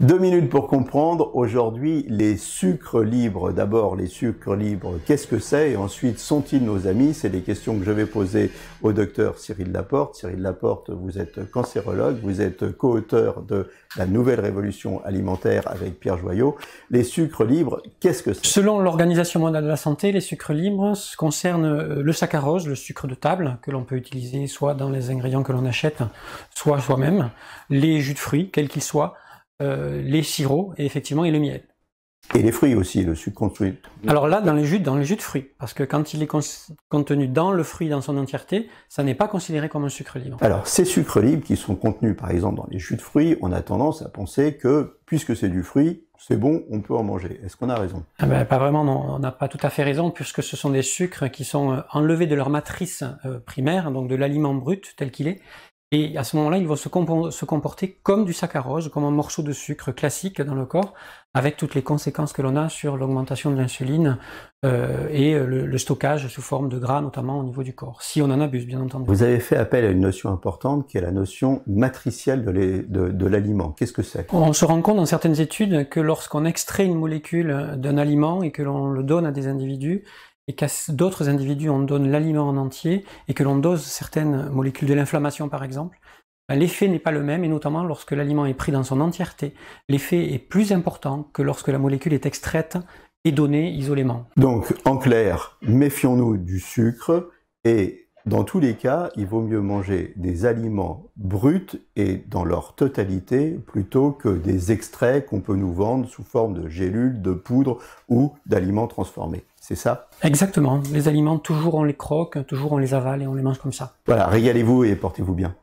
2 minutes pour comprendre. Aujourd'hui, les sucres libres. D'abord, les sucres libres, qu'est-ce que c'est? Et ensuite, sont-ils nos amis? C'est des questions que je vais poser au docteur Cyril Laporte. Cyril Laporte, vous êtes cancérologue, vous êtes co-auteur de La Nouvelle Révolution Alimentaire avec Pierre Joyaux. Les sucres libres, qu'est-ce que c'est? Selon l'Organisation mondiale de la santé, les sucres libres concernent le saccharose, le sucre de table, que l'on peut utiliser soit dans les ingrédients que l'on achète, soit soi-même, les jus de fruits, quels qu'ils soient, les sirops et effectivement et le miel. Et les fruits aussi, le sucre construit. Alors là, dans les jus de fruits, parce que quand il est contenu dans le fruit dans son entièreté, ça n'est pas considéré comme un sucre libre. Alors, ces sucres libres qui sont contenus par exemple dans les jus de fruits, on a tendance à penser que puisque c'est du fruit, c'est bon, on peut en manger. Est-ce qu'on a raison? Pas vraiment, non. On n'a pas tout à fait raison, puisque ce sont des sucres qui sont enlevés de leur matrice primaire, donc de l'aliment brut tel qu'il est. Et à ce moment-là, ils vont se comporter comme du saccharose, comme un morceau de sucre classique dans le corps, avec toutes les conséquences que l'on a sur l'augmentation de l'insuline et le stockage sous forme de gras, notamment au niveau du corps, si on en abuse, bien entendu. Vous avez fait appel à une notion importante qui est la notion matricielle de l'aliment. Qu'est-ce que c'est? On se rend compte dans certaines études que lorsqu'on extrait une molécule d'un aliment et que l'on le donne à des individus, et qu'à d'autres individus on donne l'aliment en entier et que l'on dose certaines molécules de l'inflammation par exemple, l'effet n'est pas le même, et notamment lorsque l'aliment est pris dans son entièreté, l'effet est plus important que lorsque la molécule est extraite et donnée isolément. Donc en clair, méfions-nous du sucre, et dans tous les cas, il vaut mieux manger des aliments bruts et dans leur totalité plutôt que des extraits qu'on peut nous vendre sous forme de gélules, de poudre ou d'aliments transformés. C'est ça? Exactement. Les aliments, toujours on les croque, toujours on les avale et on les mange comme ça. Voilà, régalez-vous et portez-vous bien.